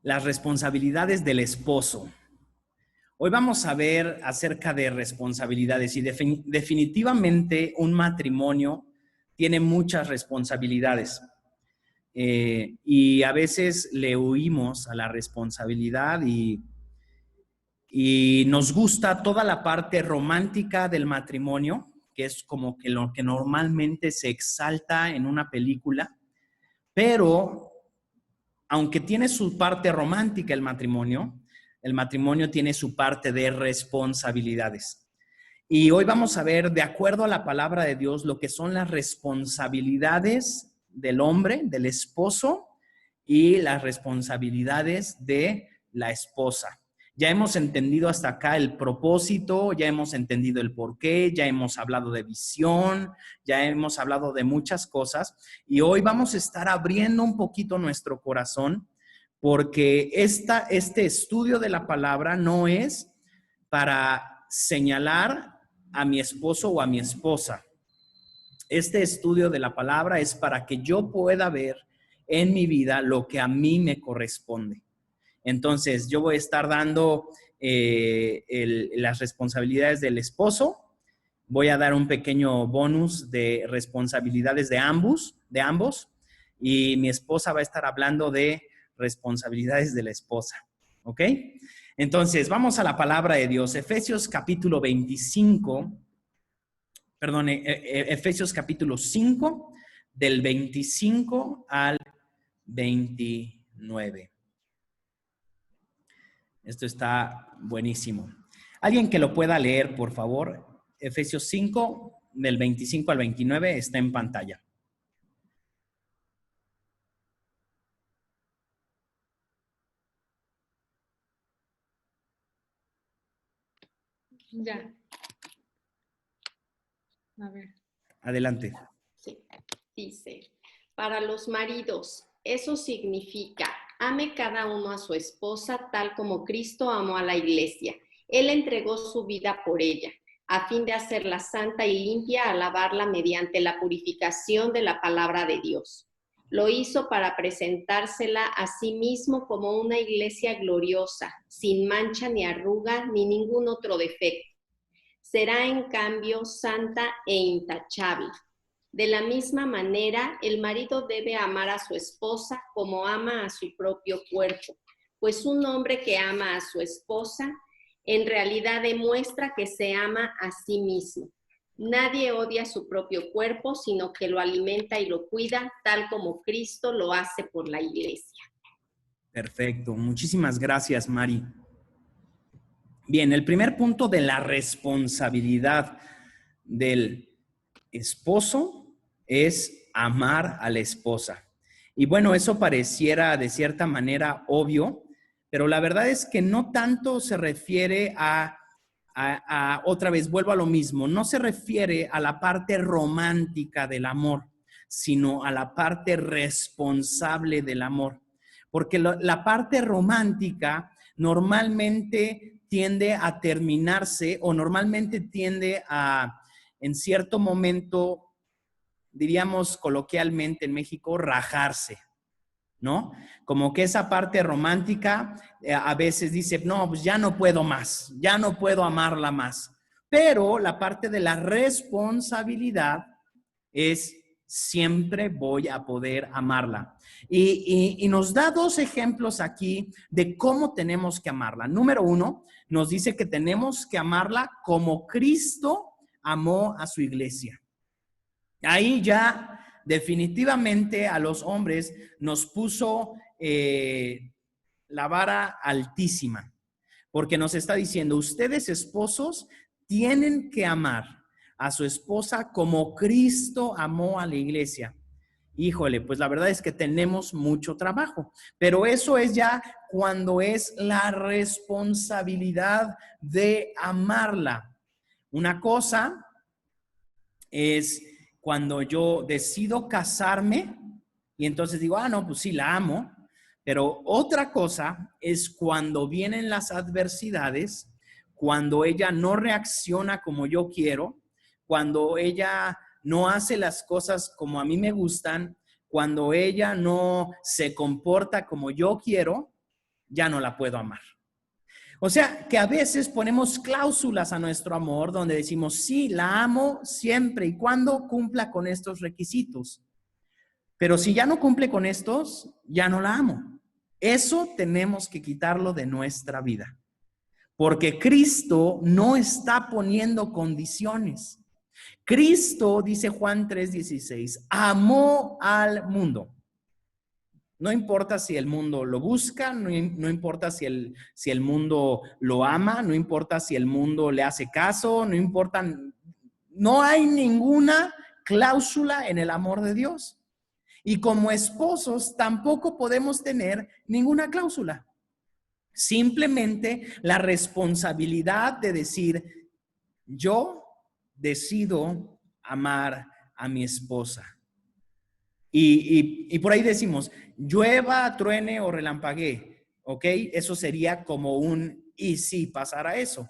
las responsabilidades del esposo. Hoy vamos a ver acerca de responsabilidades y definitivamente un matrimonio tiene muchas responsabilidades y a veces le huimos a la responsabilidad y nos gusta toda la parte romántica del matrimonio, que es como que lo que normalmente se exalta en una película, pero aunque tiene su parte romántica el matrimonio tiene su parte de responsabilidades. Y hoy vamos a ver, de acuerdo a la palabra de Dios, lo que son las responsabilidades del hombre, del esposo, y las responsabilidades de la esposa. Ya hemos entendido hasta acá el propósito, ya hemos entendido el porqué, ya hemos hablado de visión, ya hemos hablado de muchas cosas y hoy vamos a estar abriendo un poquito nuestro corazón porque este estudio de la palabra no es para señalar a mi esposo o a mi esposa. Este estudio de la palabra es para que yo pueda ver en mi vida lo que a mí me corresponde. Entonces, yo voy a estar dando las responsabilidades del esposo. Voy a dar un pequeño bonus de responsabilidades de ambos. Y mi esposa va a estar hablando de responsabilidades de la esposa. ¿Ok? Entonces, vamos a la palabra de Dios. Efesios capítulo 5, del 25 al 29. Esto está buenísimo. Alguien que lo pueda leer, por favor. Efesios 5, del 25 al 29, está en pantalla. Ya. A ver. Adelante. Sí, dice, para los maridos, eso significa, ame cada uno a su esposa tal como Cristo amó a la iglesia. Él entregó su vida por ella, a fin de hacerla santa y limpia al lavarla mediante la purificación de la palabra de Dios. Lo hizo para presentársela a sí mismo como una iglesia gloriosa, sin mancha ni arruga ni ningún otro defecto. Será en cambio santa e intachable. De la misma manera, el marido debe amar a su esposa como ama a su propio cuerpo, pues un hombre que ama a su esposa en realidad demuestra que se ama a sí mismo. Nadie odia su propio cuerpo, sino que lo alimenta y lo cuida, tal como Cristo lo hace por la iglesia. Perfecto. Muchísimas gracias, Mari. Bien, el primer punto de la responsabilidad del esposo es amar a la esposa. Y bueno, eso pareciera de cierta manera obvio, pero la verdad es que no tanto se refiere otra vez, vuelvo a lo mismo, no se refiere a la parte romántica del amor, sino a la parte responsable del amor. Porque la parte romántica normalmente tiende a terminarse o normalmente tiende a, en cierto momento, diríamos coloquialmente en México, rajarse, ¿no? Como que esa parte romántica a veces dice, no, pues ya no puedo más, ya no puedo amarla más. Pero la parte de la responsabilidad es siempre voy a poder amarla. Y nos da dos ejemplos aquí de cómo tenemos que amarla. Número uno, nos dice que tenemos que amarla como Cristo amó a su iglesia. Ahí ya definitivamente a los hombres nos puso la vara altísima, porque nos está diciendo, ustedes esposos tienen que amar a su esposa como Cristo amó a la iglesia. Híjole, pues la verdad es que tenemos mucho trabajo, pero eso es ya cuando es la responsabilidad de amarla. Una cosa es cuando yo decido casarme y entonces digo, no, pues sí, la amo, pero otra cosa es cuando vienen las adversidades, cuando ella no reacciona como yo quiero, cuando ella no hace las cosas como a mí me gustan, cuando ella no se comporta como yo quiero, ya no la puedo amar. O sea, que a veces ponemos cláusulas a nuestro amor donde decimos, sí, la amo siempre y cuando cumpla con estos requisitos. Pero si ya no cumple con estos, ya no la amo. Eso tenemos que quitarlo de nuestra vida. Porque Cristo no está poniendo condiciones. Cristo, dice Juan 3:16, amó al mundo. No importa si el mundo lo busca, no importa si el mundo lo ama, no importa si el mundo le hace caso, no importa, no hay ninguna cláusula en el amor de Dios. Y como esposos tampoco podemos tener ninguna cláusula. Simplemente la responsabilidad de decir, yo decido amar a mi esposa. Y por ahí decimos, llueva, truene o relampaguee, ¿ok? Eso sería como un y si pasara eso.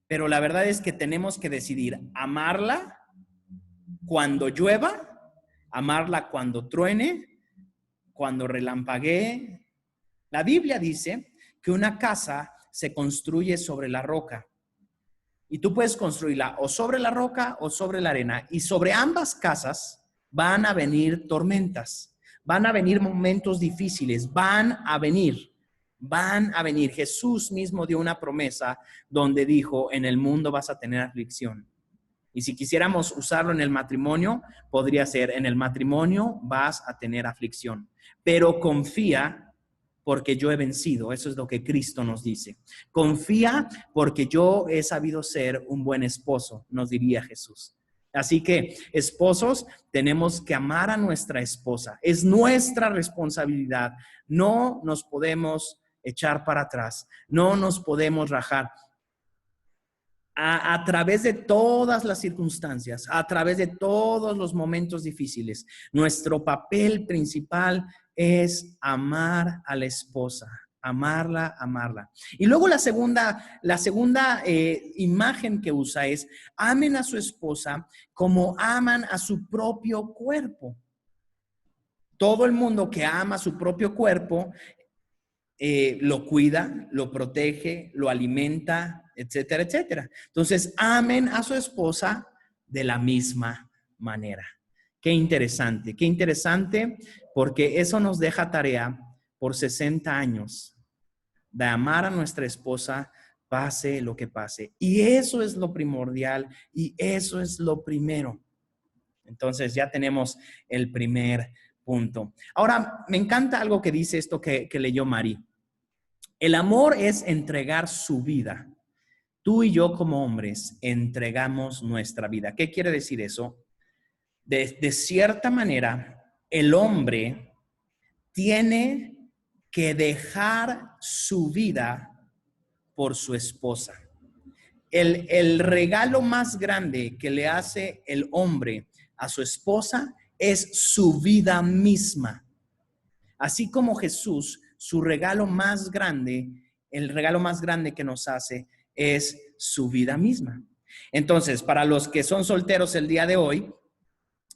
Pero la verdad es que tenemos que decidir amarla cuando llueva, amarla cuando truene, cuando relampaguee. La Biblia dice que una casa se construye sobre la roca. Y tú puedes construirla o sobre la roca o sobre la arena. Y sobre ambas casas van a venir tormentas, van a venir momentos difíciles, van a venir. Jesús mismo dio una promesa donde dijo, en el mundo vas a tener aflicción. Y si quisiéramos usarlo en el matrimonio, podría ser, en el matrimonio vas a tener aflicción. Pero confía porque yo he vencido. Eso es lo que Cristo nos dice. Confía porque yo he sabido ser un buen esposo, nos diría Jesús. Así que, esposos, tenemos que amar a nuestra esposa. Es nuestra responsabilidad. No nos podemos echar para atrás. No nos podemos rajar. A través de todas las circunstancias, a través de todos los momentos difíciles, nuestro papel principal es amar a la esposa, amarla. Y luego la segunda imagen que usa es, amen a su esposa como aman a su propio cuerpo. Todo el mundo que ama su propio cuerpo lo cuida, lo protege, lo alimenta, etcétera, etcétera. Entonces, amen a su esposa de la misma manera. Qué interesante, porque eso nos deja tarea por 60 años de amar a nuestra esposa, pase lo que pase. Y eso es lo primordial y eso es lo primero. Entonces, ya tenemos el primer punto. Ahora, me encanta algo que dice esto que leyó Mari. El amor es entregar su vida. Tú y yo como hombres entregamos nuestra vida. ¿Qué quiere decir eso? De cierta manera, el hombre tiene que dejar su vida por su esposa. El regalo más grande que le hace el hombre a su esposa es su vida misma. Así como Jesús, su regalo más grande, el regalo más grande que nos hace es su vida misma. Entonces, para los que son solteros el día de hoy,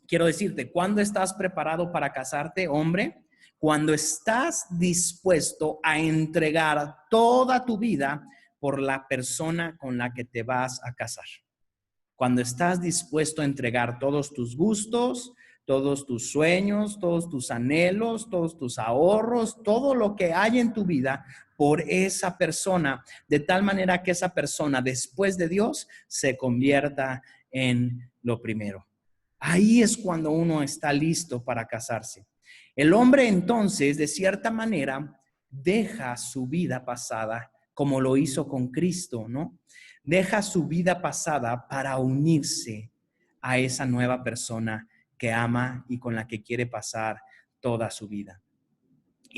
quiero decirte, ¿cuándo estás preparado para casarte, hombre? Cuando estás dispuesto a entregar toda tu vida por la persona con la que te vas a casar. Cuando estás dispuesto a entregar todos tus gustos, todos tus sueños, todos tus anhelos, todos tus ahorros, todo lo que hay en tu vida por esa persona, de tal manera que esa persona después de Dios se convierta en lo primero. Ahí es cuando uno está listo para casarse. El hombre entonces, de cierta manera, deja su vida pasada como lo hizo con Cristo, ¿no? Deja su vida pasada para unirse a esa nueva persona que ama y con la que quiere pasar toda su vida.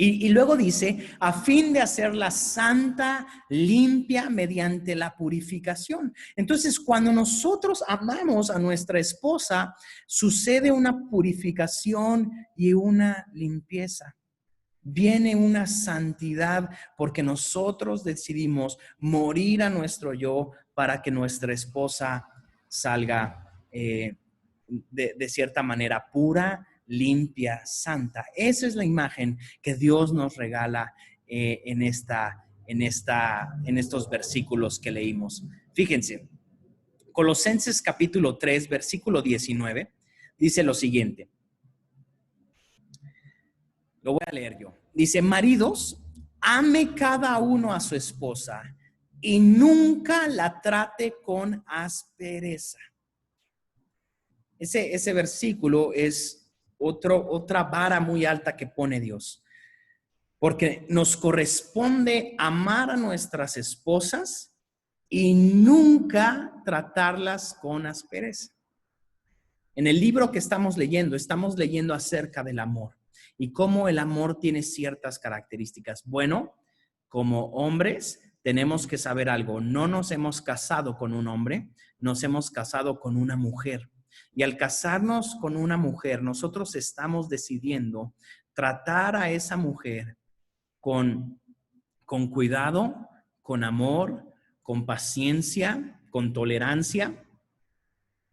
Y luego dice, a fin de hacerla santa, limpia, mediante la purificación. Entonces, cuando nosotros amamos a nuestra esposa, sucede una purificación y una limpieza. Viene una santidad porque nosotros decidimos morir a nuestro yo para que nuestra esposa salga de cierta manera pura, limpia, santa. Esa es la imagen que Dios nos regala en estos versículos que leímos. Fíjense, Colosenses capítulo 3, versículo 19, dice lo siguiente. Lo voy a leer yo. Dice, maridos, ame cada uno a su esposa y nunca la trate con aspereza. Ese versículo es otra vara muy alta que pone Dios. Porque nos corresponde amar a nuestras esposas y nunca tratarlas con aspereza. En el libro que estamos leyendo acerca del amor y cómo el amor tiene ciertas características. Bueno, como hombres tenemos que saber algo. No nos hemos casado con un hombre, nos hemos casado con una mujer. Y al casarnos con una mujer, nosotros estamos decidiendo tratar a esa mujer con cuidado, con amor, con paciencia, con tolerancia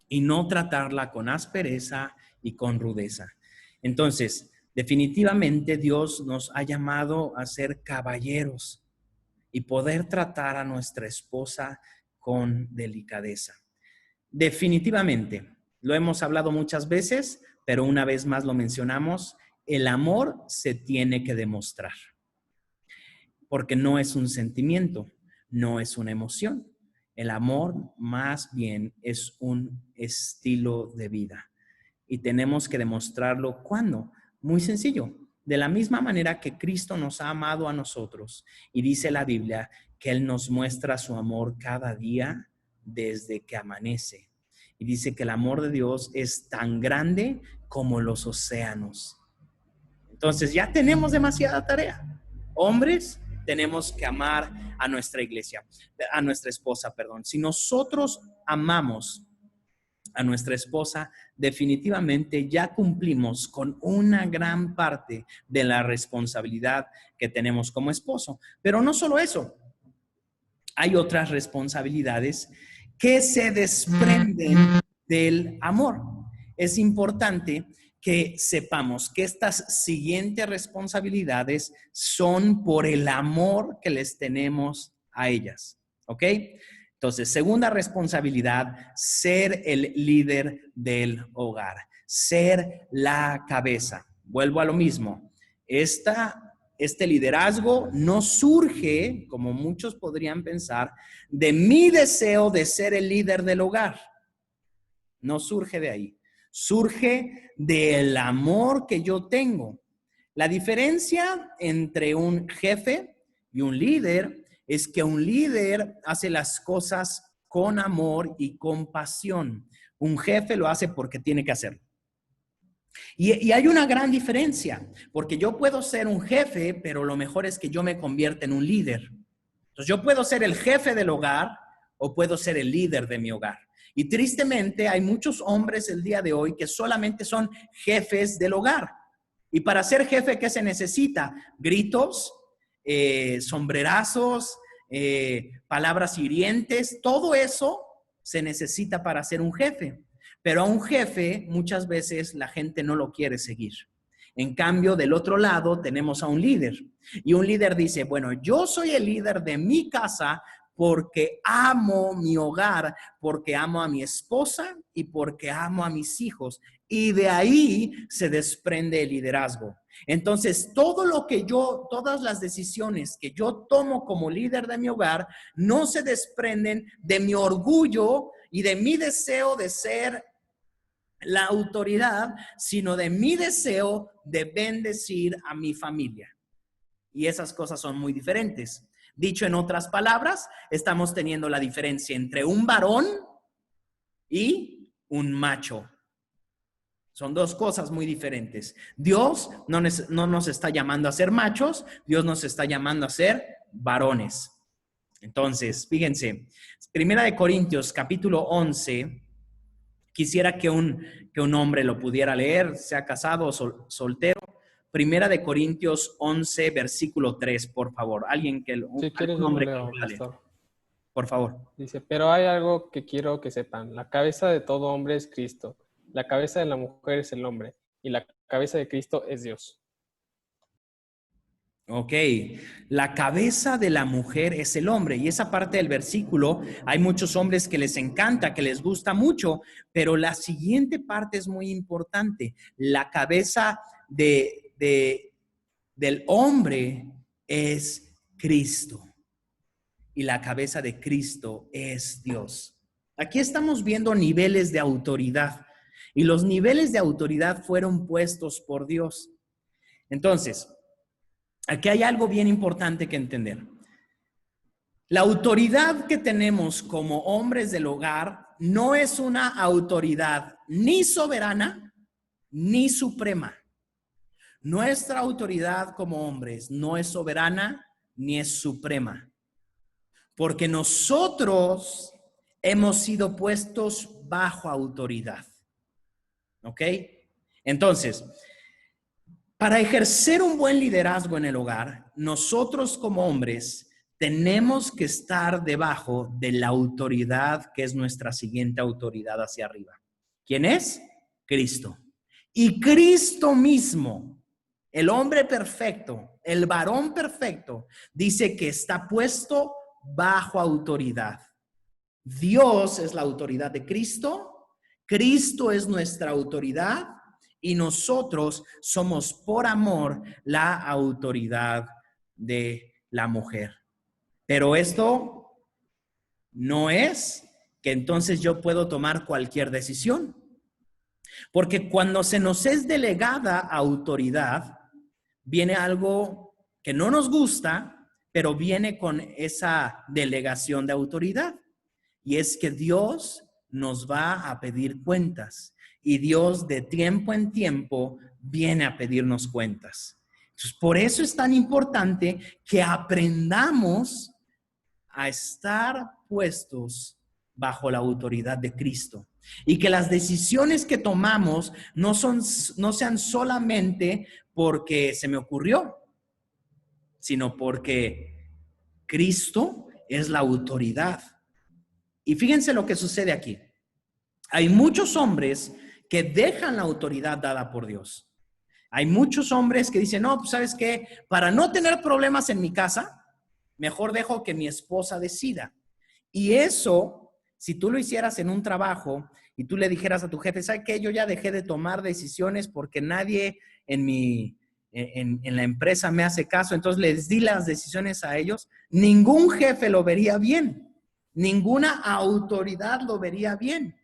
y no tratarla con aspereza y con rudeza. Entonces, definitivamente Dios nos ha llamado a ser caballeros y poder tratar a nuestra esposa con delicadeza. Definitivamente, lo hemos hablado muchas veces, pero una vez más lo mencionamos, el amor se tiene que demostrar. Porque no es un sentimiento, no es una emoción. El amor más bien es un estilo de vida. Y tenemos que demostrarlo ¿cuándo? Muy sencillo. De la misma manera que Cristo nos ha amado a nosotros. Y dice la Biblia que Él nos muestra su amor cada día desde que amanece. Y dice que el amor de Dios es tan grande como los océanos. Entonces ya tenemos demasiada tarea. Hombres, tenemos que amar a nuestra iglesia, a nuestra esposa, perdón. Si nosotros amamos a nuestra esposa, definitivamente ya cumplimos con una gran parte de la responsabilidad que tenemos como esposo. Pero no solo eso, hay otras responsabilidades que se desprenden del amor. Es importante que sepamos que estas siguientes responsabilidades son por el amor que les tenemos a ellas, ¿ok? Entonces, segunda responsabilidad, ser el líder del hogar, ser la cabeza. Vuelvo a lo mismo. Este liderazgo no surge, como muchos podrían pensar, de mi deseo de ser el líder del hogar. No surge de ahí. Surge del amor que yo tengo. La diferencia entre un jefe y un líder es que un líder hace las cosas con amor y con pasión. Un jefe lo hace porque tiene que hacerlo. Y hay una gran diferencia, porque yo puedo ser un jefe, pero lo mejor es que yo me convierta en un líder. Entonces yo puedo ser el jefe del hogar o puedo ser el líder de mi hogar. Y tristemente hay muchos hombres el día de hoy que solamente son jefes del hogar. Y para ser jefe, ¿qué se necesita? Gritos, sombrerazos, palabras hirientes, todo eso se necesita para ser un jefe. Pero a un jefe muchas veces la gente no lo quiere seguir. En cambio, del otro lado tenemos a un líder. Y un líder dice, bueno, yo soy el líder de mi casa porque amo mi hogar, porque amo a mi esposa y porque amo a mis hijos. Y de ahí se desprende el liderazgo. Entonces, todas las decisiones que yo tomo como líder de mi hogar no se desprenden de mi orgullo y de mi deseo de ser la autoridad, sino de mi deseo de bendecir a mi familia. Y esas cosas son muy diferentes. Dicho en otras palabras, estamos teniendo la diferencia entre un varón y un macho. Son dos cosas muy diferentes. Dios no nos está llamando a ser machos, Dios nos está llamando a ser varones. Entonces, fíjense, Primera de Corintios, capítulo 11, quisiera que un hombre lo pudiera leer, sea casado o soltero. Primera de Corintios 11, versículo 3, por favor. Si quieres, yo lo leo, pastor. Por favor. Dice, pero hay algo que quiero que sepan. La cabeza de todo hombre es Cristo. La cabeza de la mujer es el hombre. Y la cabeza de Cristo es Dios. Ok, la cabeza de la mujer es el hombre, y esa parte del versículo hay muchos hombres que les encanta, que les gusta mucho, pero la siguiente parte es muy importante. La cabeza del hombre es Cristo, y la cabeza de Cristo es Dios. Aquí estamos viendo niveles de autoridad, y los niveles de autoridad fueron puestos por Dios. Entonces, aquí hay algo bien importante que entender. La autoridad que tenemos como hombres del hogar no es una autoridad ni soberana ni suprema. Nuestra autoridad como hombres no es soberana ni es suprema, porque nosotros hemos sido puestos bajo autoridad. ¿Ok? Entonces, para ejercer un buen liderazgo en el hogar, nosotros como hombres tenemos que estar debajo de la autoridad que es nuestra siguiente autoridad hacia arriba. ¿Quién es? Cristo. Y Cristo mismo, el hombre perfecto, el varón perfecto, dice que está puesto bajo autoridad. Dios es la autoridad de Cristo, Cristo es nuestra autoridad, y nosotros somos por amor la autoridad de la mujer. Pero esto no es que entonces yo puedo tomar cualquier decisión. Porque cuando se nos es delegada autoridad, viene algo que no nos gusta, pero viene con esa delegación de autoridad. Y es que Dios nos va a pedir cuentas. Y Dios de tiempo en tiempo viene a pedirnos cuentas. Entonces, por eso es tan importante que aprendamos a estar puestos bajo la autoridad de Cristo. Y que las decisiones que tomamos no sean solamente porque se me ocurrió, sino porque Cristo es la autoridad. Y fíjense lo que sucede aquí. Hay muchos hombres que dejan la autoridad dada por Dios. Hay muchos hombres que dicen, no, pues ¿sabes qué? Para no tener problemas en mi casa, mejor dejo que mi esposa decida. Y eso, si tú lo hicieras en un trabajo y tú le dijeras a tu jefe, ¿sabes qué? Yo ya dejé de tomar decisiones porque nadie en la empresa me hace caso, entonces les di las decisiones a ellos, ningún jefe lo vería bien, ninguna autoridad lo vería bien,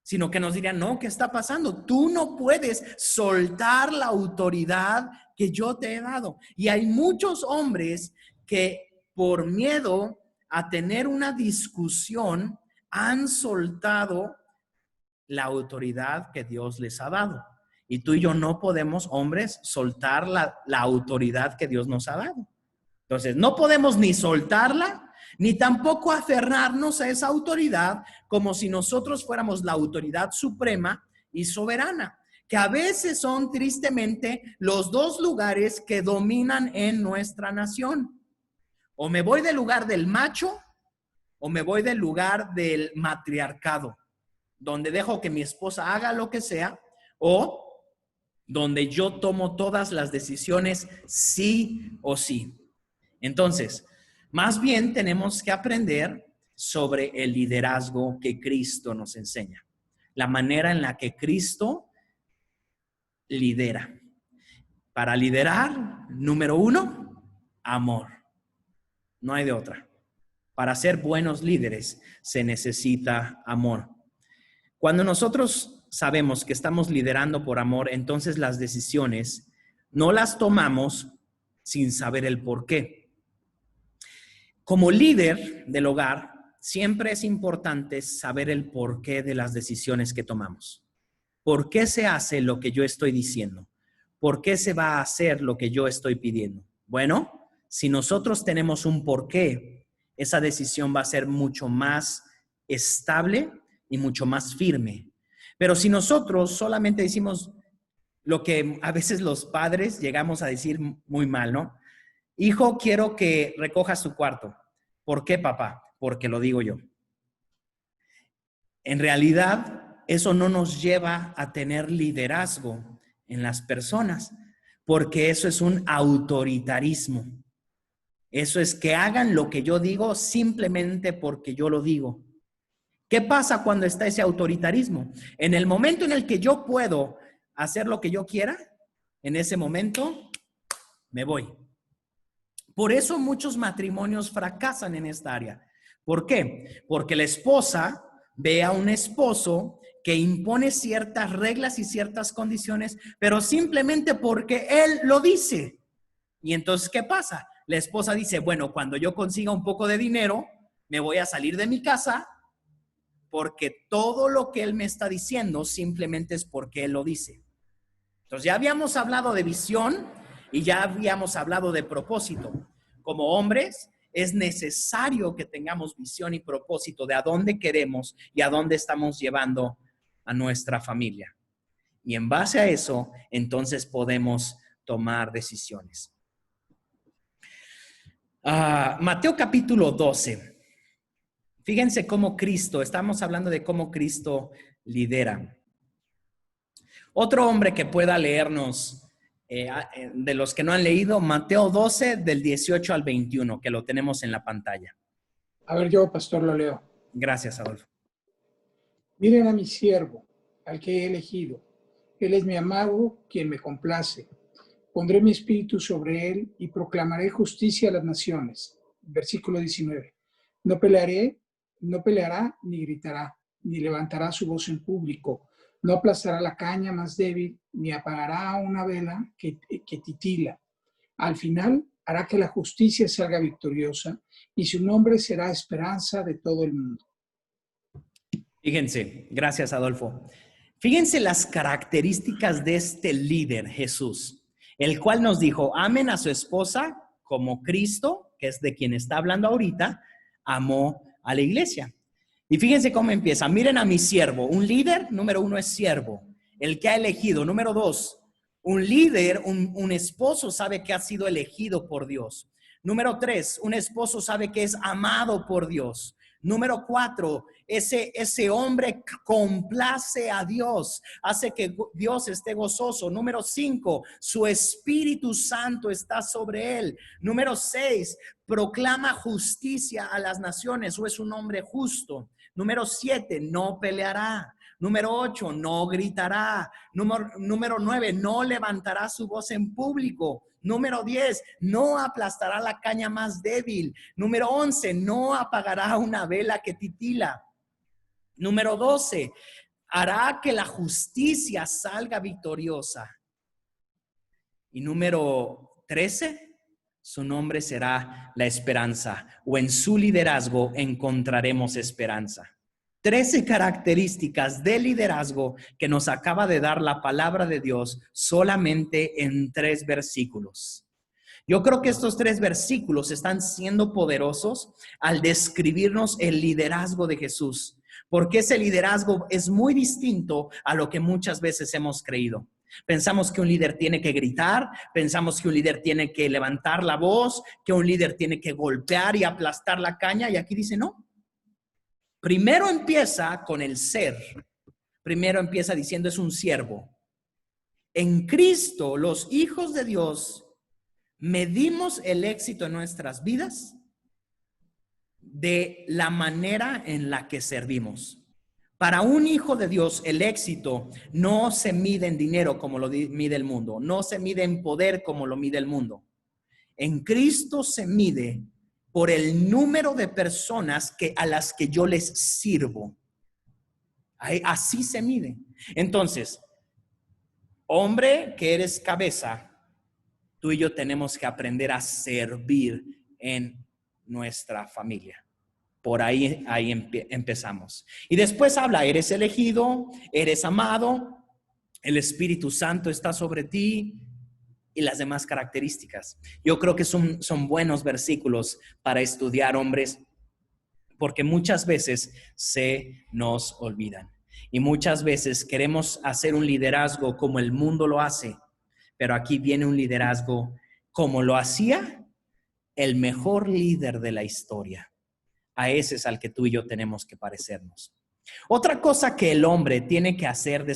sino que nos dirían, no, ¿qué está pasando? Tú no puedes soltar la autoridad que yo te he dado. Y hay muchos hombres que por miedo a tener una discusión han soltado la autoridad que Dios les ha dado. Y tú y yo no podemos, hombres, soltar la autoridad que Dios nos ha dado. Entonces, no podemos ni soltarla, ni tampoco aferrarnos a esa autoridad como si nosotros fuéramos la autoridad suprema y soberana, que a veces son tristemente los dos lugares que dominan en nuestra nación. O me voy del lugar del macho o me voy del lugar del matriarcado, donde dejo que mi esposa haga lo que sea, o donde yo tomo todas las decisiones sí o sí. Entonces, más bien tenemos que aprender sobre el liderazgo que Cristo nos enseña, la manera en la que Cristo lidera. Para liderar, número 1, amor. No hay de otra. Para ser buenos líderes se necesita amor. Cuando nosotros sabemos que estamos liderando por amor, entonces las decisiones no las tomamos sin saber el por qué. Como líder del hogar, siempre es importante saber el porqué de las decisiones que tomamos. ¿Por qué se hace lo que yo estoy diciendo? ¿Por qué se va a hacer lo que yo estoy pidiendo? Bueno, si nosotros tenemos un porqué, esa decisión va a ser mucho más estable y mucho más firme. Pero si nosotros solamente decimos lo que a veces los padres llegamos a decir muy mal, ¿no? Hijo, quiero que recojas tu cuarto. ¿Por qué, papá? Porque lo digo yo. En realidad, eso no nos lleva a tener liderazgo en las personas, porque eso es un autoritarismo. Eso es que hagan lo que yo digo simplemente porque yo lo digo. ¿Qué pasa cuando está ese autoritarismo? En el momento en el que yo puedo hacer lo que yo quiera, en ese momento me voy. Por eso muchos matrimonios fracasan en esta área. ¿Por qué? Porque la esposa ve a un esposo que impone ciertas reglas y ciertas condiciones, pero simplemente porque él lo dice. Y entonces, ¿qué pasa? La esposa dice, bueno, cuando yo consiga un poco de dinero, me voy a salir de mi casa porque todo lo que él me está diciendo simplemente es porque él lo dice. Entonces ya habíamos hablado de visión y ya habíamos hablado de propósito. Como hombres, es necesario que tengamos visión y propósito de a dónde queremos y a dónde estamos llevando a nuestra familia. Y en base a eso, entonces podemos tomar decisiones. Mateo capítulo 12. Fíjense cómo Cristo, estamos hablando de cómo Cristo lidera. Otro hombre que pueda leernos, de los que no han leído, Mateo 12, del 18 al 21, que lo tenemos en la pantalla. A ver, yo, pastor, lo leo. Gracias, Adolfo. Miren a mi siervo, al que he elegido. Él es mi amado, quien me complace. Pondré mi espíritu sobre él y proclamaré justicia a las naciones. Versículo 19. No peleará ni gritará, ni levantará su voz en público. No aplastará la caña más débil, ni apagará una vela que titila. Al final hará que la justicia salga victoriosa y su nombre será esperanza de todo el mundo. Fíjense, gracias, Adolfo. Fíjense las características de este líder, Jesús, el cual nos dijo, amen a su esposa como Cristo, que es de quien está hablando ahorita, amó a la iglesia. Y fíjense cómo empieza. Miren a mi siervo. Un líder, número 1, es siervo. El que ha elegido. Número 2, un líder, un esposo sabe que ha sido elegido por Dios. Número 3, un esposo sabe que es amado por Dios. Número 4, ese hombre complace a Dios, hace que Dios esté gozoso. Número 5, su Espíritu Santo está sobre él. Número 6, proclama justicia a las naciones o es un hombre justo. Número 7, no peleará. Número 8, no gritará. Número 9, no levantará su voz en público. Número 10, no aplastará la caña más débil. Número 11, no apagará una vela que titila. Número 12, hará que la justicia salga victoriosa. Y número 13, su nombre será la esperanza, o en su liderazgo encontraremos esperanza. 13 características de liderazgo que nos acaba de dar la palabra de Dios solamente en 3 versículos. Yo creo que estos 3 versículos están siendo poderosos al describirnos el liderazgo de Jesús, porque ese liderazgo es muy distinto a lo que muchas veces hemos creído. Pensamos que un líder tiene que gritar, pensamos que un líder tiene que levantar la voz, que un líder tiene que golpear y aplastar la caña, y aquí dice no. Primero empieza con el ser. Primero empieza diciendo es un siervo. En Cristo, los hijos de Dios, medimos el éxito en nuestras vidas de la manera en la que servimos. Para un hijo de Dios, el éxito no se mide en dinero como lo mide el mundo, no se mide en poder como lo mide el mundo. En Cristo se mide por el número de personas a las que yo les sirvo. Así se mide. Entonces, hombre que eres cabeza, tú y yo tenemos que aprender a servir en nuestra familia. Por ahí empezamos. Y después habla, eres elegido, eres amado, el Espíritu Santo está sobre ti y las demás características. Yo creo que son buenos versículos para estudiar, hombres, porque muchas veces se nos olvidan. Y muchas veces queremos hacer un liderazgo como el mundo lo hace, pero aquí viene un liderazgo como lo hacía el mejor líder de la historia. A ese es al que tú y yo tenemos que parecernos. Otra cosa que el hombre tiene que hacer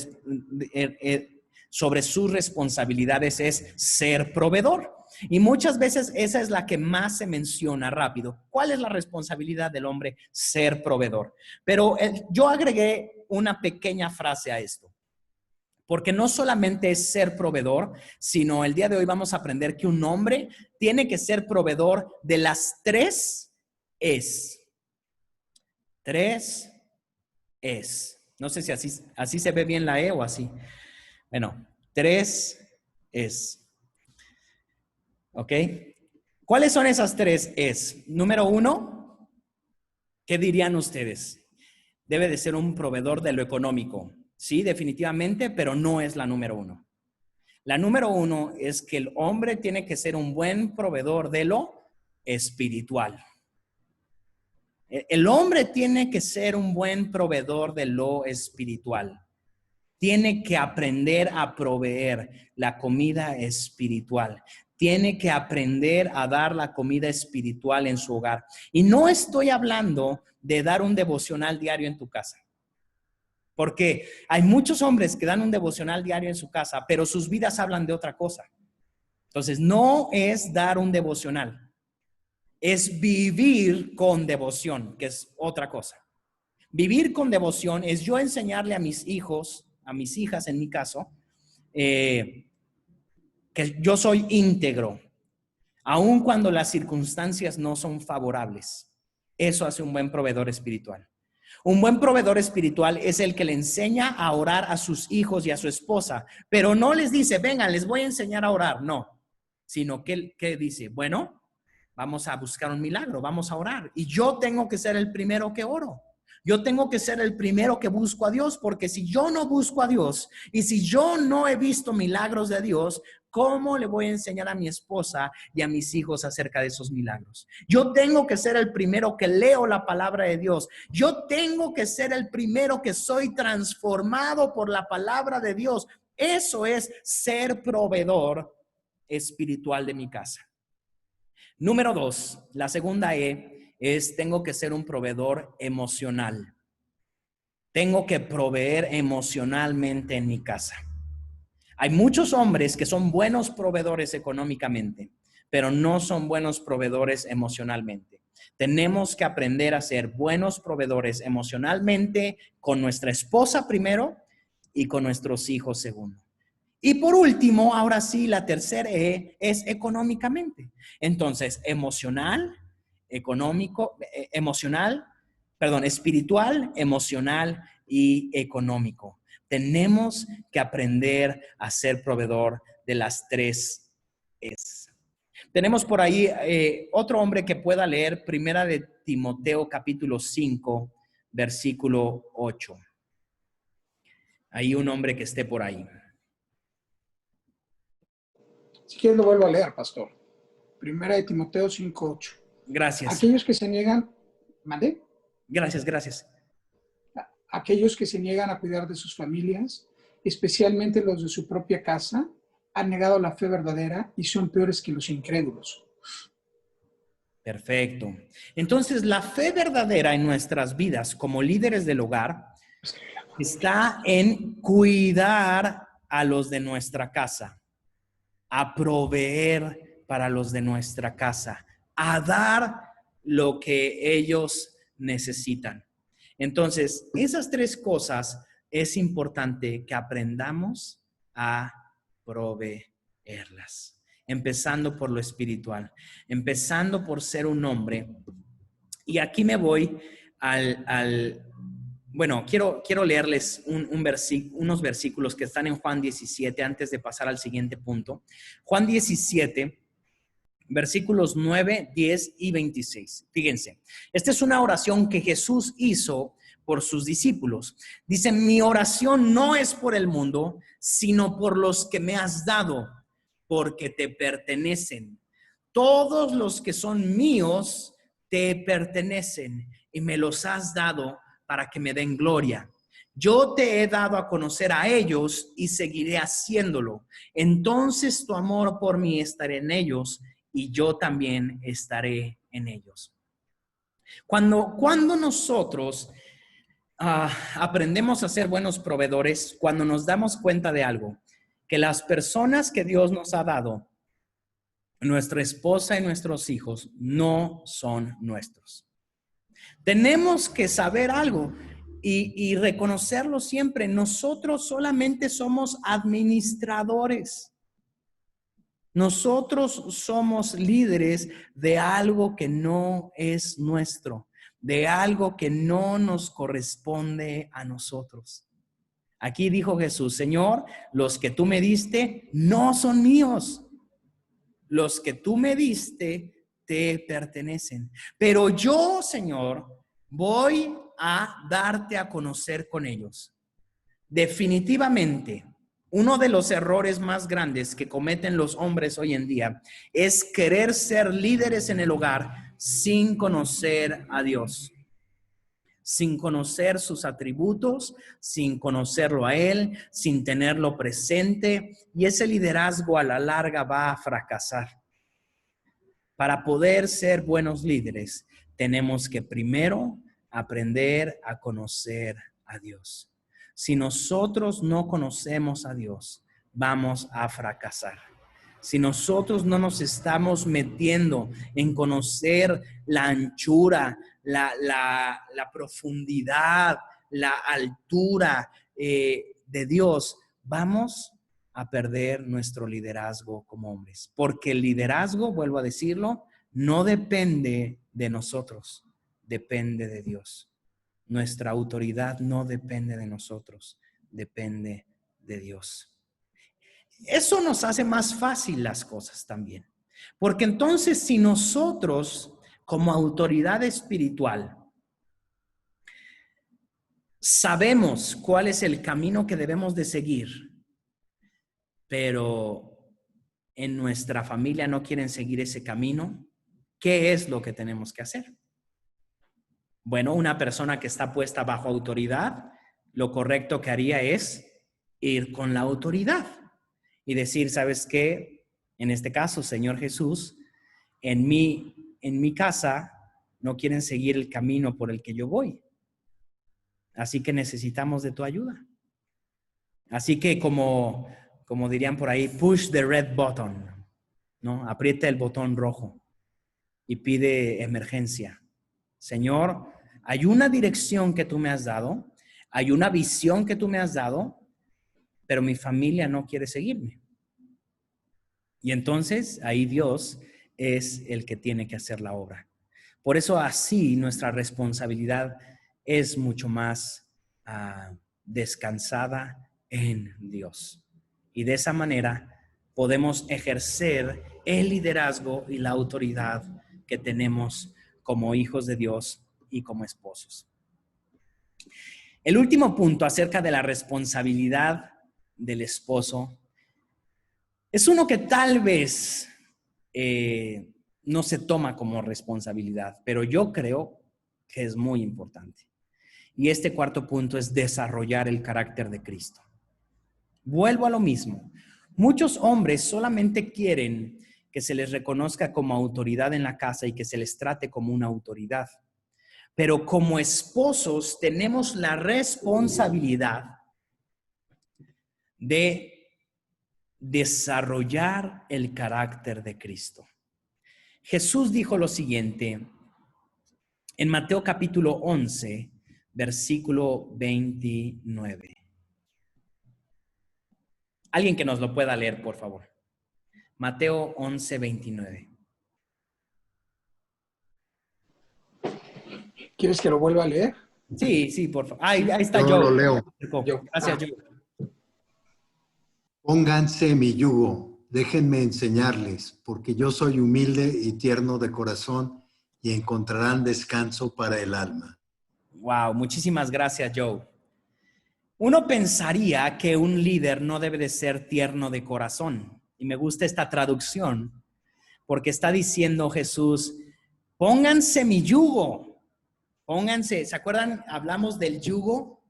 sobre sus responsabilidades es ser proveedor. Y muchas veces esa es la que más se menciona rápido. ¿Cuál es la responsabilidad del hombre? Ser proveedor. Pero yo agregué una pequeña frase a esto. Porque no solamente es ser proveedor, sino el día de hoy vamos a aprender que un hombre tiene que ser proveedor de las 3 es. 3 es. No sé si así se ve bien la E o así. Bueno, 3 es. ¿Ok? ¿Cuáles son esas 3 es? Número 1, ¿qué dirían ustedes? Debe de ser un proveedor de lo económico. Sí, definitivamente, pero no es la número 1. La número 1 es que el hombre tiene que ser un buen proveedor de lo espiritual. El hombre tiene que ser un buen proveedor de lo espiritual. Tiene que aprender a proveer la comida espiritual. Tiene que aprender a dar la comida espiritual en su hogar. Y no estoy hablando de dar un devocional diario en tu casa. Porque hay muchos hombres que dan un devocional diario en su casa, pero sus vidas hablan de otra cosa. Entonces, no es dar un devocional. Es vivir con devoción, que es otra cosa. Vivir con devoción es yo enseñarle a mis hijos, a mis hijas en mi caso, que yo soy íntegro, aun cuando las circunstancias no son favorables. Eso hace un buen proveedor espiritual. Un buen proveedor espiritual es el que le enseña a orar a sus hijos y a su esposa, pero no les dice, vengan, les voy a enseñar a orar, no, sino que dice, bueno, vamos a buscar un milagro, vamos a orar. Y yo tengo que ser el primero que oro. Yo tengo que ser el primero que busco a Dios, porque si yo no busco a Dios y si yo no he visto milagros de Dios, ¿cómo le voy a enseñar a mi esposa y a mis hijos acerca de esos milagros? Yo tengo que ser el primero que leo la palabra de Dios. Yo tengo que ser el primero que soy transformado por la palabra de Dios. Eso es ser proveedor espiritual de mi casa. Número 2, la segunda E es tengo que ser un proveedor emocional. Tengo que proveer emocionalmente en mi casa. Hay muchos hombres que son buenos proveedores económicamente, pero no son buenos proveedores emocionalmente. Tenemos que aprender a ser buenos proveedores emocionalmente con nuestra esposa primero y con nuestros hijos segundo. Y por último, ahora sí, la tercera E es económicamente. Entonces, espiritual, emocional y económico. Tenemos que aprender a ser proveedor de las 3 Es. Tenemos por ahí otro hombre que pueda leer Primera de Timoteo capítulo 5, versículo 8. Hay un hombre que esté por ahí. Si quieres lo vuelvo a leer, pastor. Primera de Timoteo 5:8. Gracias. Aquellos que se niegan, ¿mandé? Gracias. Aquellos que se niegan a cuidar de sus familias, especialmente los de su propia casa, han negado la fe verdadera y son peores que los incrédulos. Perfecto. Entonces, la fe verdadera en nuestras vidas como líderes del hogar está en cuidar a los de nuestra casa, a proveer para los de nuestra casa, a dar lo que ellos necesitan. Entonces, esas 3 cosas es importante que aprendamos a proveerlas. Empezando por lo espiritual, empezando por ser un hombre. Y aquí me voy bueno, quiero leerles unos versículos que están en Juan 17 antes de pasar al siguiente punto. Juan 17, versículos 9, 10 y 26. Fíjense, esta es una oración que Jesús hizo por sus discípulos. Dice, mi oración no es por el mundo, sino por los que me has dado, porque te pertenecen. Todos los que son míos te pertenecen y me los has dado para que me den gloria. Yo te he dado a conocer a ellos y seguiré haciéndolo. Entonces tu amor por mí estará en ellos y yo también estaré en ellos. Cuando nosotros aprendemos a ser buenos proveedores, cuando nos damos cuenta de algo, que las personas que Dios nos ha dado, nuestra esposa y nuestros hijos, no son nuestros. Tenemos que saber algo y reconocerlo siempre. Nosotros solamente somos administradores. Nosotros somos líderes de algo que no es nuestro, de algo que no nos corresponde a nosotros. Aquí dijo Jesús: Señor, los que tú me diste no son míos. Los que tú me diste te pertenecen. Pero yo, Señor, voy a darte a conocer con ellos. Definitivamente, uno de los errores más grandes que cometen los hombres hoy en día es querer ser líderes en el hogar sin conocer a Dios, sin conocer sus atributos, sin conocerlo a Él, sin tenerlo presente, y ese liderazgo a la larga va a fracasar. Para poder ser buenos líderes, tenemos que primero aprender a conocer a Dios. Si nosotros no conocemos a Dios, vamos a fracasar. Si nosotros no nos estamos metiendo en conocer la anchura, la profundidad, la altura de Dios, vamos a perder nuestro liderazgo como hombres. Porque el liderazgo, vuelvo a decirlo, no depende de nosotros, depende de Dios. Nuestra autoridad no depende de nosotros, depende de Dios. Eso nos hace más fácil las cosas también. Porque entonces, si nosotros, como autoridad espiritual, sabemos cuál es el camino que debemos de seguir, pero en nuestra familia no quieren seguir ese camino, ¿qué es lo que tenemos que hacer? Bueno, una persona que está puesta bajo autoridad, lo correcto que haría es ir con la autoridad y decir: ¿sabes qué? En este caso, Señor Jesús, en mi casa no quieren seguir el camino por el que yo voy. Así que necesitamos de tu ayuda. Así que como dirían por ahí, push the red button, ¿no? Aprieta el botón rojo y pide emergencia. Señor, hay una dirección que tú me has dado, hay una visión que tú me has dado, pero mi familia no quiere seguirme. Y entonces ahí Dios es el que tiene que hacer la obra. Por eso así nuestra responsabilidad es mucho más descansada en Dios. Y de esa manera podemos ejercer el liderazgo y la autoridad que tenemos como hijos de Dios y como esposos. El último punto acerca de la responsabilidad del esposo es uno que tal vez no se toma como responsabilidad, pero yo creo que es muy importante. Y este cuarto punto es desarrollar el carácter de Cristo. Vuelvo a lo mismo. Muchos hombres solamente quieren que se les reconozca como autoridad en la casa y que se les trate como una autoridad. Pero como esposos tenemos la responsabilidad de desarrollar el carácter de Cristo. Jesús dijo lo siguiente en Mateo capítulo 11, versículo 29. Alguien que nos lo pueda leer, por favor. Mateo 11, 29. ¿Quieres que lo vuelva a leer? Sí, por favor. Ahí está Yo Joe. lo leo. Gracias, Joe. Pónganse mi yugo, déjenme enseñarles, porque yo soy humilde y tierno de corazón y encontrarán descanso para el alma. Wow, muchísimas gracias, Joe. Uno pensaría que un líder no debe de ser tierno de corazón. Y me gusta esta traducción porque está diciendo Jesús: pónganse mi yugo. Pónganse, ¿se acuerdan? Hablamos del yugo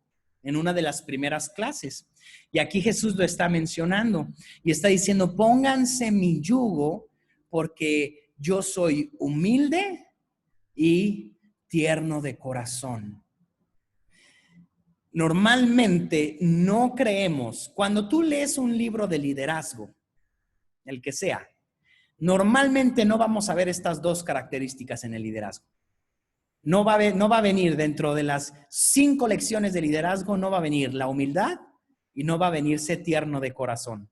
en una de las primeras clases. Y aquí Jesús lo está mencionando y está diciendo: pónganse mi yugo porque yo soy humilde y tierno de corazón. normalmente no creemos, cuando tú lees un libro de liderazgo, el que sea, normalmente no vamos a ver estas dos características en el liderazgo. No va a venir dentro de las 5 lecciones de liderazgo, no va a venir la humildad y no va a venir ser tierno de corazón.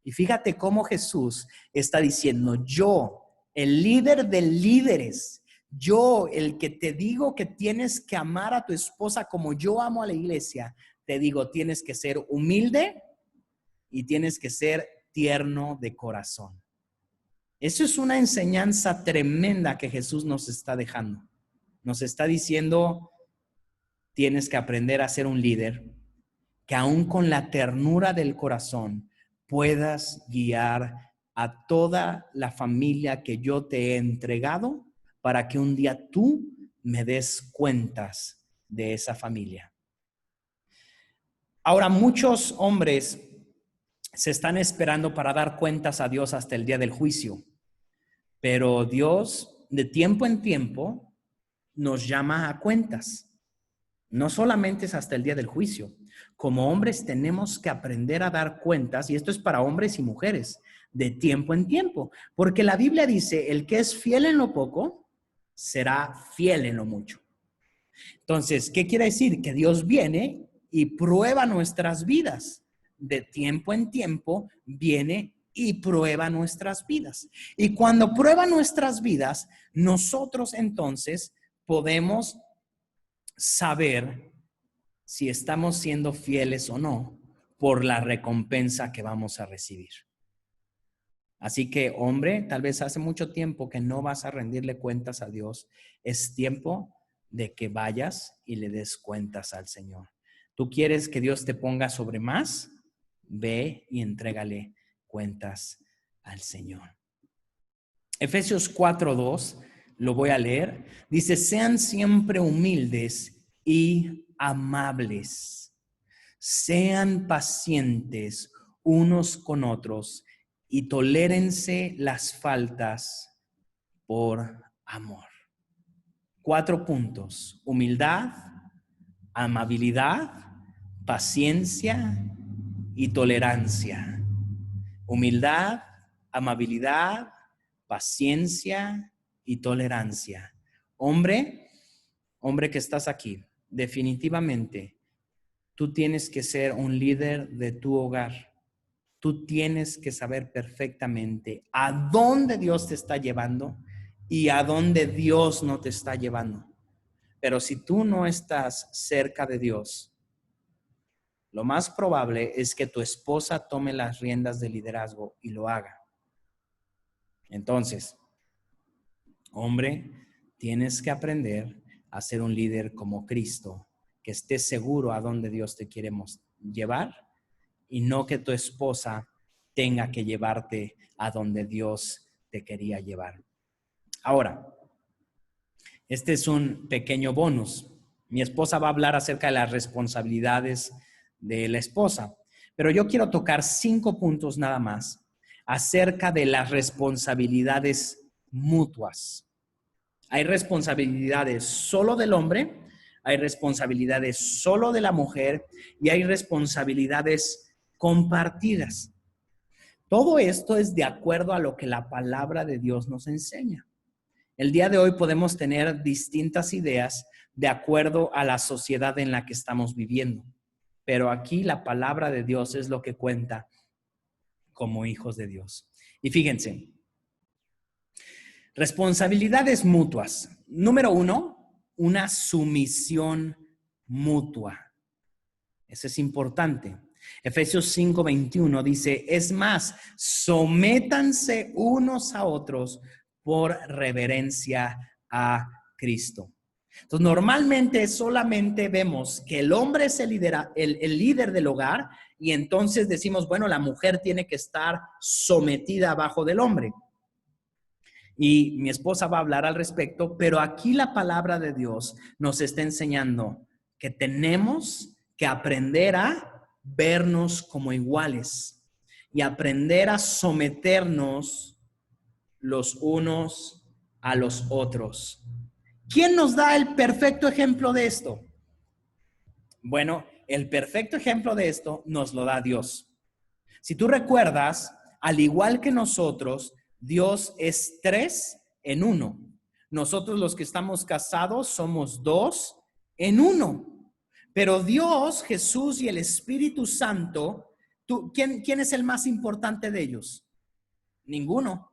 Y fíjate cómo Jesús está diciendo, yo, el líder de líderes, yo, el que te digo que tienes que amar a tu esposa como yo amo a la iglesia, te digo, tienes que ser humilde y tienes que ser tierno de corazón. Eso es una enseñanza tremenda que Jesús nos está dejando. Nos está diciendo, tienes que aprender a ser un líder que aún con la ternura del corazón puedas guiar a toda la familia que yo te he entregado para que un día tú me des cuentas de esa familia. Ahora, muchos hombres se están esperando para dar cuentas a Dios hasta el día del juicio. Pero Dios, de tiempo en tiempo, nos llama a cuentas. No solamente es hasta el día del juicio. Como hombres tenemos que aprender a dar cuentas, y esto es para hombres y mujeres, de tiempo en tiempo. Porque la Biblia dice, el que es fiel en lo poco, será fiel en lo mucho. Entonces, ¿qué quiere decir? Que Dios viene y prueba nuestras vidas. De tiempo en tiempo viene y prueba nuestras vidas. Y cuando prueba nuestras vidas, nosotros entonces podemos saber si estamos siendo fieles o no por la recompensa que vamos a recibir. Así que, hombre, tal vez hace mucho tiempo que no vas a rendirle cuentas a Dios. Es tiempo de que vayas y le des cuentas al Señor. ¿Tú quieres que Dios te ponga sobre más? Ve y entrégale cuentas al Señor. Efesios 4:2, lo voy a leer. Dice, sean siempre humildes y amables. Sean pacientes unos con otros y tolérense las faltas por amor. 4 puntos. Humildad, amabilidad, paciencia y tolerancia. Humildad, amabilidad, paciencia y tolerancia. Hombre que estás aquí, definitivamente tú tienes que ser un líder de tu hogar. Tú tienes que saber perfectamente a dónde Dios te está llevando y a dónde Dios no te está llevando. Pero si tú no estás cerca de Dios, lo más probable es que tu esposa tome las riendas de liderazgo y lo haga. Entonces, hombre, tienes que aprender a ser un líder como Cristo, que estés seguro a dónde Dios te quiere llevar y no que tu esposa tenga que llevarte a donde Dios te quería llevar. Ahora, este es un pequeño bonus. Mi esposa va a hablar acerca de las responsabilidades de la esposa, pero yo quiero tocar 5 puntos nada más acerca de las responsabilidades mutuas. Hay responsabilidades solo del hombre, hay responsabilidades solo de la mujer y hay responsabilidades compartidas. Todo esto es de acuerdo a lo que la palabra de Dios nos enseña. El día de hoy podemos tener distintas ideas de acuerdo a la sociedad en la que estamos viviendo. Pero aquí la palabra de Dios es lo que cuenta como hijos de Dios. Y fíjense, responsabilidades mutuas. Número 1, una sumisión mutua. Eso es importante. Efesios 5:21 dice, es más, sométanse unos a otros por reverencia a Cristo. Entonces, normalmente solamente vemos que el hombre es el líder del hogar y entonces decimos, bueno, la mujer tiene que estar sometida abajo del hombre. Y mi esposa va a hablar al respecto, pero aquí la palabra de Dios nos está enseñando que tenemos que aprender a vernos como iguales y aprender a someternos los unos a los otros. ¿Quién nos da el perfecto ejemplo de esto? Bueno, el perfecto ejemplo de esto nos lo da Dios. Si tú recuerdas, al igual que nosotros, Dios es 3 en 1. Nosotros los que estamos casados somos 2 en 1. Pero Dios, Jesús y el Espíritu Santo, ¿quién es el más importante de ellos? Ninguno.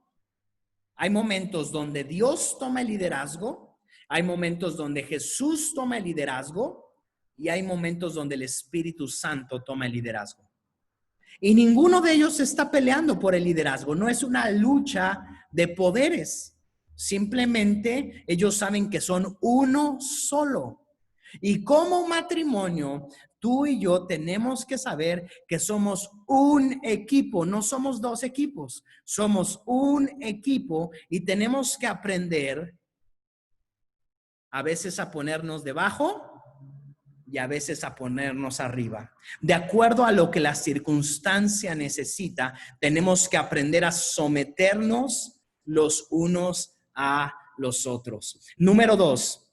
Hay momentos donde Dios toma el liderazgo, hay momentos donde Jesús toma el liderazgo y hay momentos donde el Espíritu Santo toma el liderazgo. Y ninguno de ellos está peleando por el liderazgo. No es una lucha de poderes. Simplemente ellos saben que son uno solo. Y como matrimonio, tú y yo tenemos que saber que somos un equipo. No somos 2 equipos. Somos un equipo y tenemos que aprender a veces a ponernos debajo y a veces a ponernos arriba. De acuerdo a lo que la circunstancia necesita, tenemos que aprender a someternos los unos a los otros. Número 2,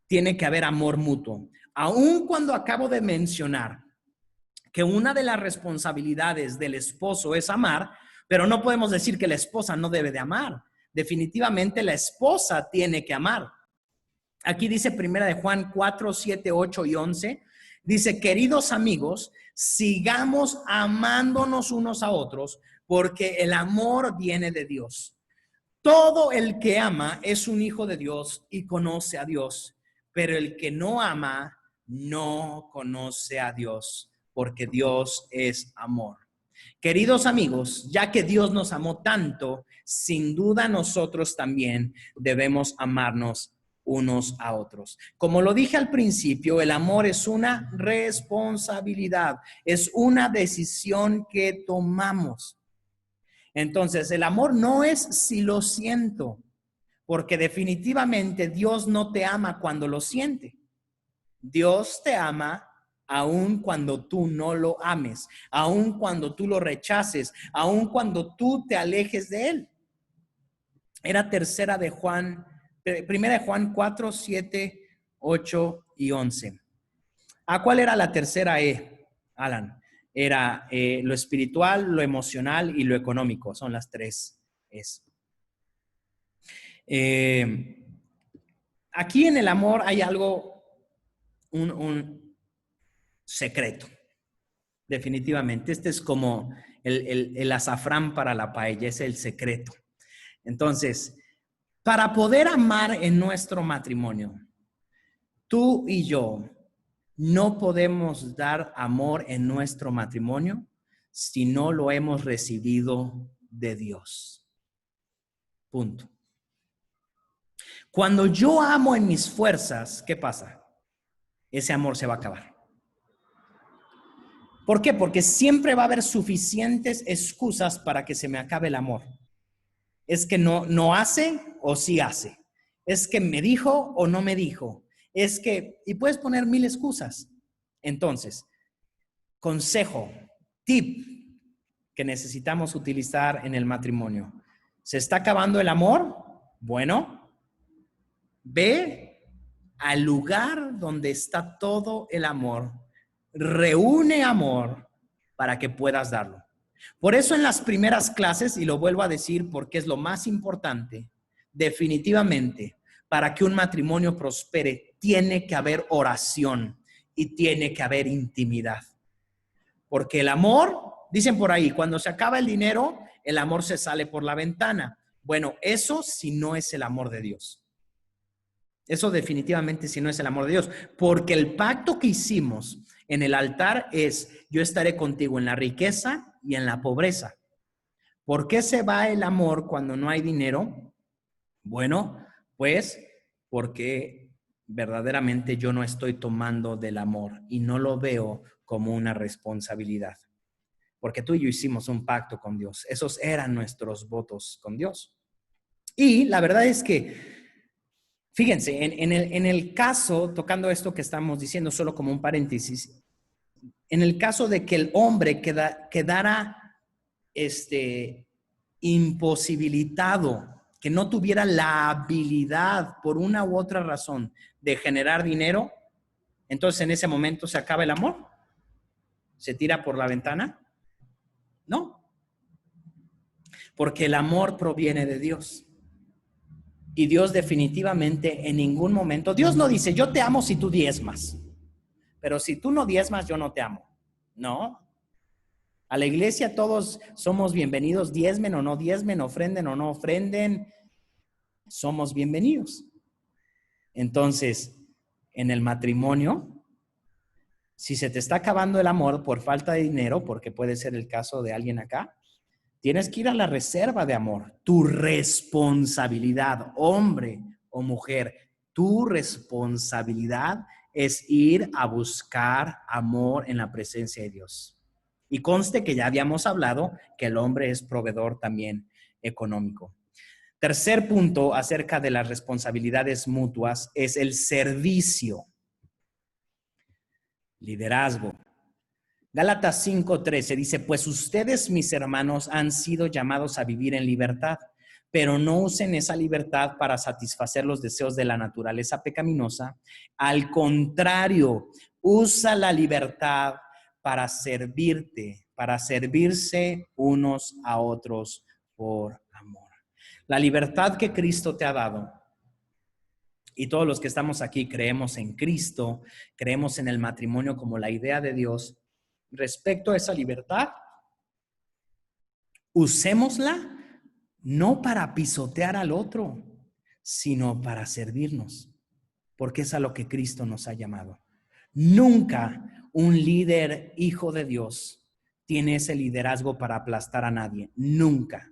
tiene que haber amor mutuo. Aun cuando acabo de mencionar que una de las responsabilidades del esposo es amar, pero no podemos decir que la esposa no debe de amar. Definitivamente la esposa tiene que amar. Aquí dice 1 de Juan 4, 7, 8 y 11. Dice, queridos amigos, sigamos amándonos unos a otros porque el amor viene de Dios. Todo el que ama es un hijo de Dios y conoce a Dios, pero el que no ama no conoce a Dios porque Dios es amor. Queridos amigos, ya que Dios nos amó tanto, sin duda nosotros también debemos amarnos unos a otros. Como lo dije al principio, el amor es una responsabilidad, es una decisión que tomamos. Entonces, el amor no es si lo siento, porque definitivamente Dios no te ama cuando lo siente. Dios te ama aun cuando tú no lo ames, aun cuando tú lo rechaces, aun cuando tú te alejes de él. Era Primera de Juan 4, 7, 8 y 11. ¿Cuál era la tercera E, Alan? Era lo espiritual, lo emocional y lo económico. Son las 3 Es. Aquí en el amor hay algo, un secreto. Definitivamente. Este es como el azafrán para la paella, es el secreto. Entonces, para poder amar en nuestro matrimonio, tú y yo no podemos dar amor en nuestro matrimonio si no lo hemos recibido de Dios. Punto. Cuando yo amo en mis fuerzas, ¿qué pasa? Ese amor se va a acabar. ¿Por qué? Porque siempre va a haber suficientes excusas para que se me acabe el amor. Es que no hace o sí hace. Es que me dijo o no me dijo. Es que, y puedes poner 1000 excusas. Entonces, consejo, tip que necesitamos utilizar en el matrimonio. ¿Se está acabando el amor? Bueno, ve al lugar donde está todo el amor. Reúne amor para que puedas darlo. Por eso en las primeras clases, y lo vuelvo a decir porque es lo más importante, definitivamente, para que un matrimonio prospere, tiene que haber oración y tiene que haber intimidad. Porque el amor, dicen por ahí, cuando se acaba el dinero, el amor se sale por la ventana. Bueno, eso si no es el amor de Dios. Eso definitivamente si no es el amor de Dios. Porque el pacto que hicimos en el altar es, yo estaré contigo en la riqueza y en la pobreza. ¿Por qué se va el amor cuando no hay dinero? Bueno, pues porque verdaderamente yo no estoy tomando del amor y no lo veo como una responsabilidad. Porque tú y yo hicimos un pacto con Dios. Esos eran nuestros votos con Dios. Y la verdad es que, fíjense, en el caso, tocando esto que estamos diciendo solo como un paréntesis, en el caso de que el hombre quedara imposibilitado, que no tuviera la habilidad por una u otra razón de generar dinero, Entonces, ¿en ese momento se acaba el amor? ¿Se tira por la ventana? No. Porque el amor proviene de Dios. Y Dios definitivamente en ningún momento, Dios no dice, yo te amo si tú diezmas. Pero si tú no diezmas, yo no te amo. No. A la iglesia todos somos bienvenidos, diezmen o no diezmen, ofrenden o no ofrenden. Somos bienvenidos. Entonces, en el matrimonio, si se te está acabando el amor por falta de dinero, porque puede ser el caso de alguien acá, tienes que ir a la reserva de amor. Tu responsabilidad, hombre o mujer, tu responsabilidad es ir a buscar amor en la presencia de Dios. Y conste que ya habíamos hablado que el hombre es proveedor también económico. Tercer punto acerca de las responsabilidades mutuas es el servicio. Liderazgo. Gálatas 5:13 dice, pues ustedes, mis hermanos, han sido llamados a vivir en libertad, pero no usen esa libertad para satisfacer los deseos de la naturaleza pecaminosa. Al contrario, usa la libertad para servirte, para servirse unos a otros por amor. La libertad que Cristo te ha dado, y todos los que estamos aquí creemos en Cristo, creemos en el matrimonio como la idea de Dios. Respecto a esa libertad, usémosla no para pisotear al otro, sino para servirnos, porque es a lo que Cristo nos ha llamado. Nunca un líder hijo de Dios tiene ese liderazgo para aplastar a nadie, nunca,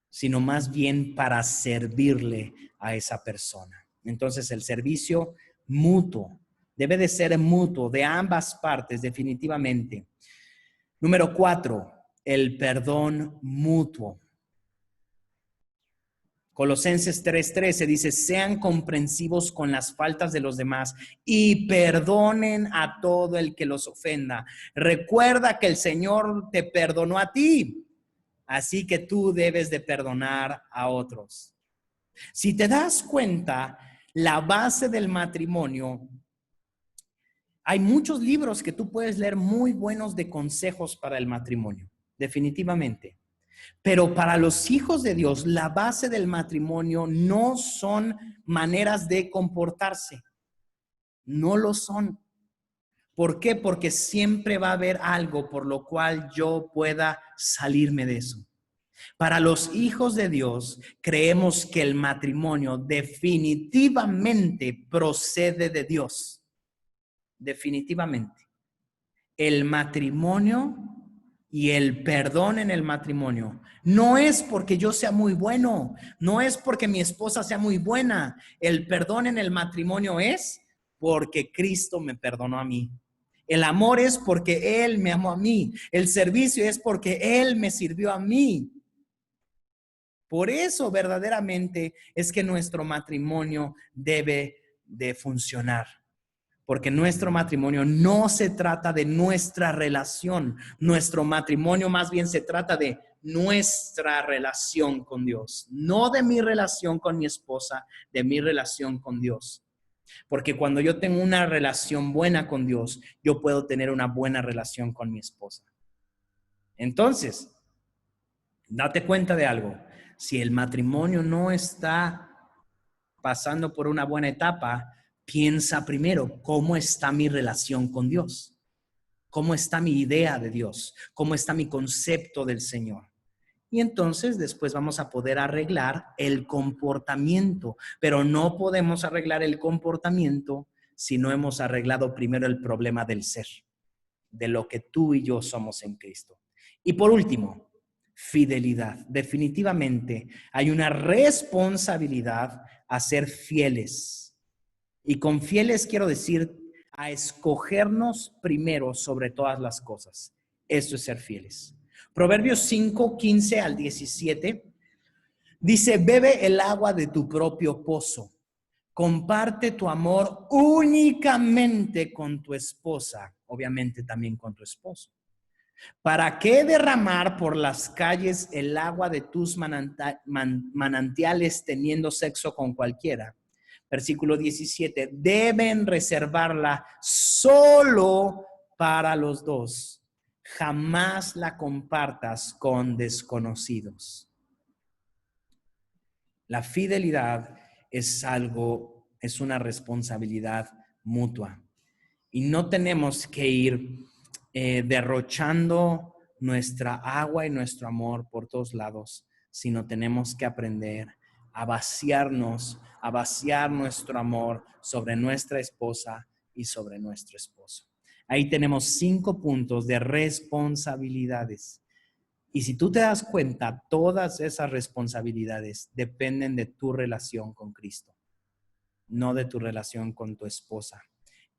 sino más bien para servirle a esa persona. Entonces el servicio mutuo debe de ser mutuo de ambas partes, definitivamente. Número 4, el perdón mutuo. Colosenses 3:13 dice, sean comprensivos con las faltas de los demás y perdonen a todo el que los ofenda. Recuerda que el Señor te perdonó a ti, así que tú debes de perdonar a otros. Si te das cuenta, la base del matrimonio, hay muchos libros que tú puedes leer muy buenos de consejos para el matrimonio, definitivamente. Pero para los hijos de Dios, la base del matrimonio no son maneras de comportarse. No lo son. ¿Por qué? Porque siempre va a haber algo por lo cual yo pueda salirme de eso. Para los hijos de Dios, creemos que el matrimonio definitivamente procede de Dios. Definitivamente. El matrimonio y el perdón en el matrimonio no es porque yo sea muy bueno, no es porque mi esposa sea muy buena. El perdón en el matrimonio es porque Cristo me perdonó a mí. El amor es porque Él me amó a mí. El servicio es porque Él me sirvió a mí. Por eso verdaderamente es que nuestro matrimonio debe de funcionar. Porque nuestro matrimonio no se trata de nuestra relación. Nuestro matrimonio más bien se trata de nuestra relación con Dios. No de mi relación con mi esposa, de mi relación con Dios. Porque cuando yo tengo una relación buena con Dios, yo puedo tener una buena relación con mi esposa. Entonces, date cuenta de algo. Si el matrimonio no está pasando por una buena etapa, piensa primero, ¿cómo está mi relación con Dios? ¿Cómo está mi idea de Dios? ¿Cómo está mi concepto del Señor? Y entonces después vamos a poder arreglar el comportamiento, pero no podemos arreglar el comportamiento si no hemos arreglado primero el problema del ser, de lo que tú y yo somos en Cristo. Y por último, fidelidad. Definitivamente hay una responsabilidad a ser fieles. Y con fieles quiero decir a escogernos primero sobre todas las cosas. Esto es ser fieles. Proverbios 5:15 al 17 dice, bebe el agua de tu propio pozo. Comparte tu amor únicamente con tu esposa, obviamente también con tu esposo. ¿Para qué derramar por las calles el agua de tus manantiales teniendo sexo con cualquiera? Versículo 17, deben reservarla solo para los dos. Jamás la compartas con desconocidos. La fidelidad es una responsabilidad mutua. Y no tenemos que ir derrochando nuestra agua y nuestro amor por todos lados, sino tenemos que aprender a vaciar nuestro amor sobre nuestra esposa y sobre nuestro esposo. Ahí tenemos 5 puntos de responsabilidades. Y si tú te das cuenta, todas esas responsabilidades dependen de tu relación con Cristo, no de tu relación con tu esposa.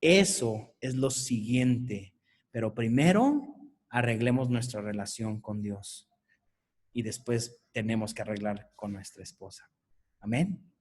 Eso es lo siguiente, pero primero arreglemos nuestra relación con Dios y después tenemos que arreglar con nuestra esposa. Amén.